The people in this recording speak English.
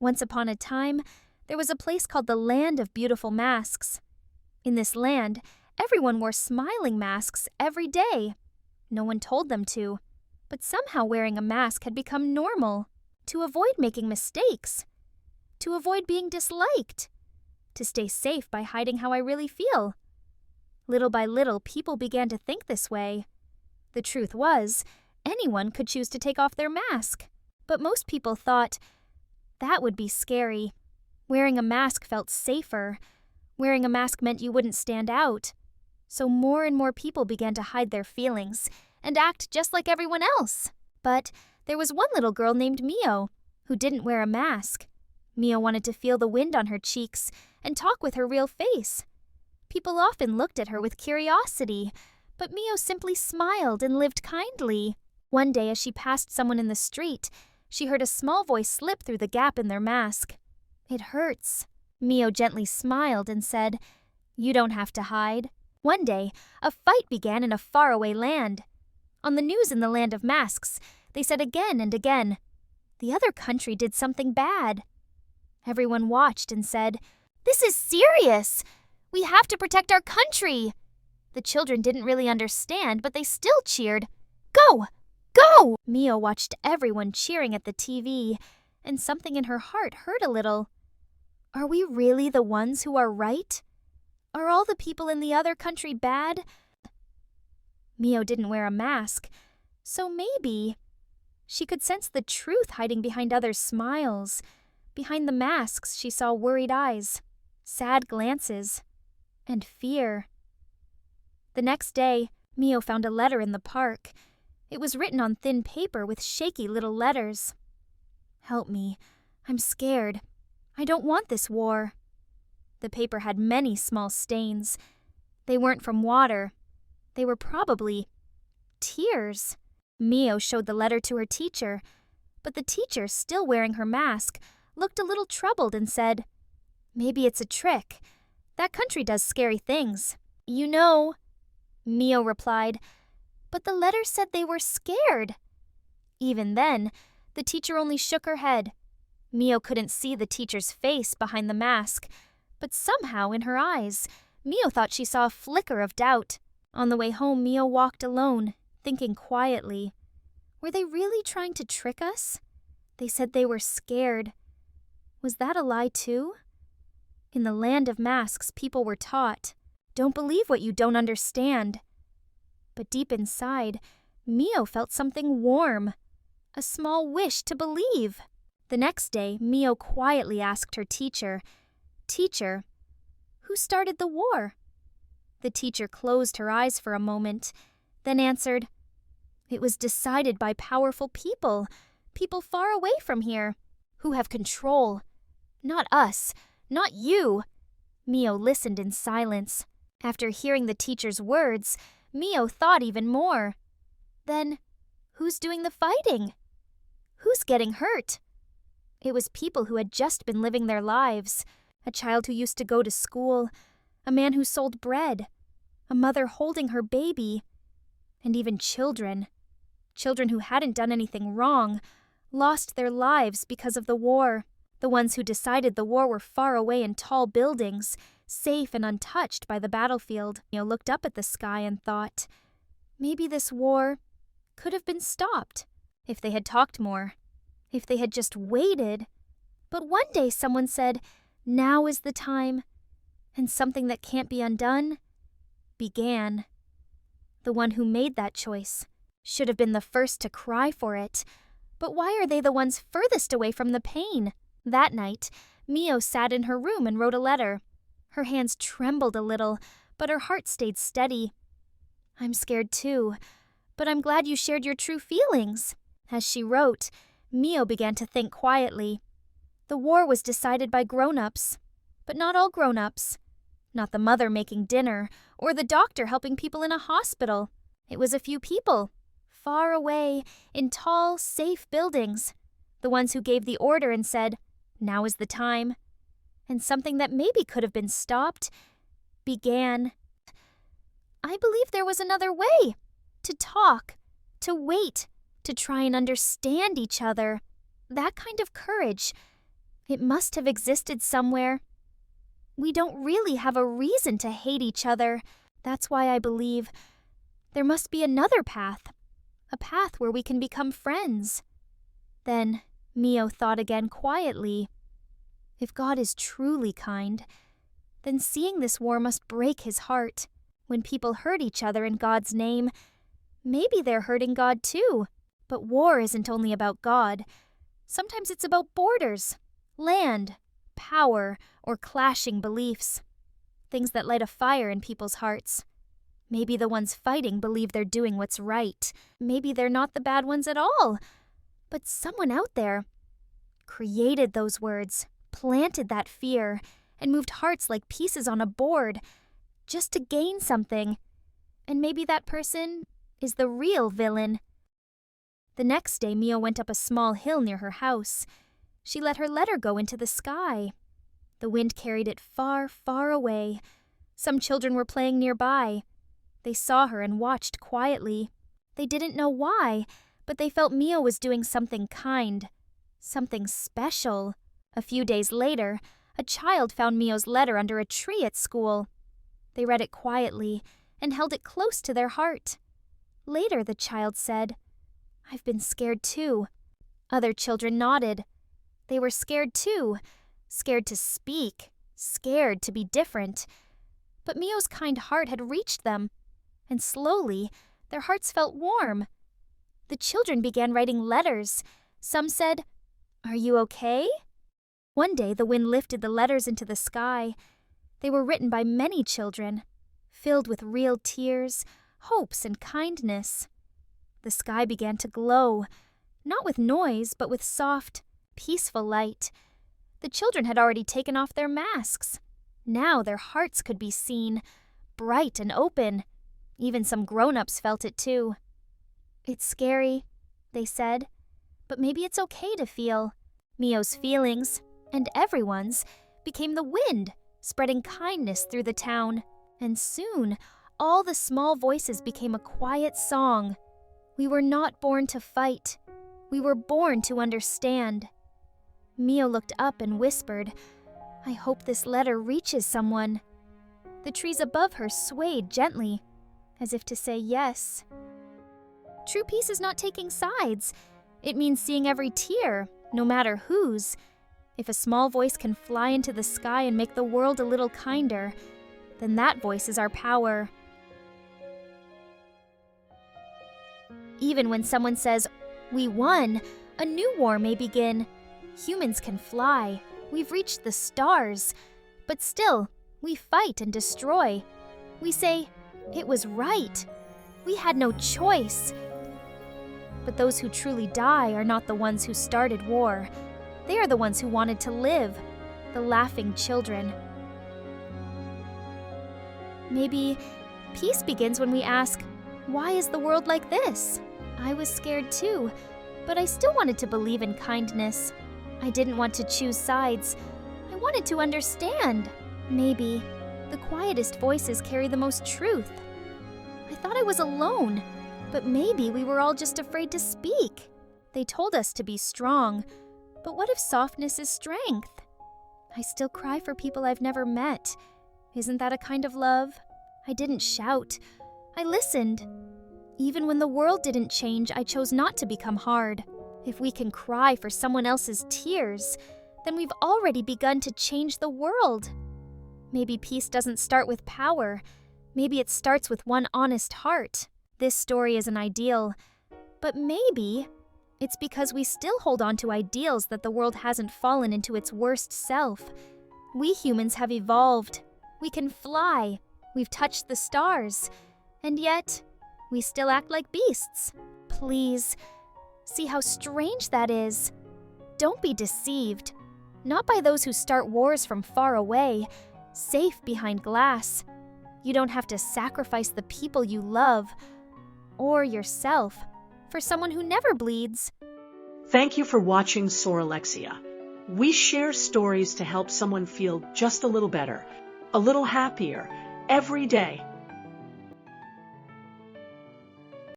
Once upon a time, there was a place called the Land of Beautiful Masks. In this land, everyone wore smiling masks every day. No one told them to, but somehow wearing a mask had become normal. To avoid making mistakes, to avoid being disliked, to stay safe by hiding how I really feel. Little by little, people began to think this way. The truth was, anyone could choose to take off their mask, but most people thought that would be scary. Wearing a mask felt safer. Wearing a mask meant you wouldn't stand out. So more and more people began to hide their feelings and act just like everyone else. But there was one little girl named Mio who didn't wear a mask. Mio wanted to feel the wind on her cheeks and talk with her real face. People often looked at her with curiosity, but Mio simply smiled and lived kindly. One day, as she passed someone in the street, she heard a small voice slip through the gap in their mask. "It hurts." Mio gently smiled and said, "You don't have to hide." One day, a fight began in a faraway land. On the news in the Land of Masks, they said again and again, the other country did something bad. Everyone watched and said, "This is serious! We have to protect our country!" The children didn't really understand, but they still cheered, "Go! Go!" Mio watched everyone cheering at the TV, and something in her heart hurt a little. Are we really the ones who are right? Are all the people in the other country bad? Mio didn't wear a mask, so maybe she could sense the truth hiding behind others' smiles. Behind the masks, she saw worried eyes, sad glances, and fear. The next day, Mio found a letter in the park. It was written on thin paper with shaky little letters. "Help me. I'm scared. I don't want this war." The paper had many small stains. They weren't from water. They were probably tears. Mio showed the letter to her teacher, but the teacher, still wearing her mask, looked a little troubled and said, "Maybe it's a trick. That country does scary things." "You know," Mio replied, "but the letter said they were scared." Even then, the teacher only shook her head. Mio couldn't see the teacher's face behind the mask, but somehow in her eyes, Mio thought she saw a flicker of doubt. On the way home, Mio walked alone, thinking quietly. Were they really trying to trick us? They said they were scared. Was that a lie too? In the Land of Masks, people were taught, don't believe what you don't understand. But deep inside, Mio felt something warm, a small wish to believe. The next day, Mio quietly asked her teacher, "Teacher, who started the war?" The teacher closed her eyes for a moment, then answered, "It was decided by powerful people far away from here, who have control. Not us, not you." Mio listened in silence. After hearing the teacher's words, Mio thought even more. Then, who's doing the fighting? Who's getting hurt? It was people who had just been living their lives. A child who used to go to school, a man who sold bread, a mother holding her baby, and even children. Children who hadn't done anything wrong, lost their lives because of the war. The ones who decided the war were far away in tall buildings, safe and untouched by the battlefield. Mio looked up at the sky and thought, maybe this war could have been stopped if they had talked more, if they had just waited. But one day someone said, now is the time, and something that can't be undone began. The one who made that choice should have been the first to cry for it. But why are they the ones furthest away from the pain? That night, Mio sat in her room and wrote a letter. Her hands trembled a little, but her heart stayed steady. I'm scared too, but I'm glad you shared your true feelings. As she wrote, Mio began to think quietly. The war was decided by grown-ups, but not all grown-ups. Not the mother making dinner or the doctor helping people in a hospital. It was a few people, far away, in tall, safe buildings. The ones who gave the order and said, now is the time. And something that maybe could have been stopped began. I believe there was another way. To talk, to wait, to try and understand each other. That kind of courage. It must have existed somewhere. We don't really have a reason to hate each other. That's why I believe there must be another path, a path where we can become friends. Then Mio thought again quietly. If God is truly kind, then seeing this war must break his heart. When people hurt each other in God's name, maybe they're hurting God too. But war isn't only about God. Sometimes it's about borders, land, power, or clashing beliefs. Things that light a fire in people's hearts. Maybe the ones fighting believe they're doing what's right. Maybe they're not the bad ones at all. But someone out there created those words, planted that fear, and moved hearts like pieces on a board just to gain something. And maybe that person is the real villain. The next day, Mio went up a small hill near her house. She let her letter go into the sky. The wind carried it far, far away. Some children were playing nearby. They saw her and watched quietly. They didn't know why, but they felt Mio was doing something kind, something special. A few days later, a child found Mio's letter under a tree at school. They read it quietly and held it close to their heart. Later, the child said, "I've been scared too." Other children nodded. They were scared too, scared to speak, scared to be different. But Mio's kind heart had reached them, and slowly their hearts felt warm. The children began writing letters. Some said, "Are you okay?" One day the wind lifted the letters into the sky. They were written by many children, filled with real tears, hopes, and kindness. The sky began to glow, not with noise, but with soft, peaceful light. The children had already taken off their masks. Now their hearts could be seen, bright and open. Even some grown-ups felt it too. "It's scary," they said, "but maybe it's okay to feel." Mio's feelings, and everyone's, became the wind, spreading kindness through the town. And soon, all the small voices became a quiet song. We were not born to fight. We were born to understand. Mio looked up and whispered, "I hope this letter reaches someone." The trees above her swayed gently, as if to say yes. True peace is not taking sides. It means seeing every tear, no matter whose. If a small voice can fly into the sky and make the world a little kinder, then that voice is our power. Even when someone says, "We won," a new war may begin. Humans can fly. We've reached the stars. But still, we fight and destroy. We say, "It was right. We had no choice." But those who truly die are not the ones who started war. They are the ones who wanted to live, the laughing children. Maybe peace begins when we ask, "Why is the world like this? I was scared too, but I still wanted to believe in kindness. I didn't want to choose sides. I wanted to understand." Maybe the quietest voices carry the most truth. I thought I was alone, but maybe we were all just afraid to speak. They told us to be strong, but what if softness is strength? I still cry for people I've never met. Isn't that a kind of love? I didn't shout. I listened. Even when the world didn't change, I chose not to become hard. If we can cry for someone else's tears, then we've already begun to change the world. Maybe peace doesn't start with power. Maybe it starts with one honest heart. This story is an ideal, but maybe it's because we still hold on to ideals that the world hasn't fallen into its worst self. We humans have evolved. We can fly. We've touched the stars. And yet, we still act like beasts. Please, see how strange that is. Don't be deceived. Not by those who start wars from far away, safe behind glass. You don't have to sacrifice the people you love, or yourself, for someone who never bleeds. Thank you for watching Soralexia. We share stories to help someone feel just a little better, a little happier, every day.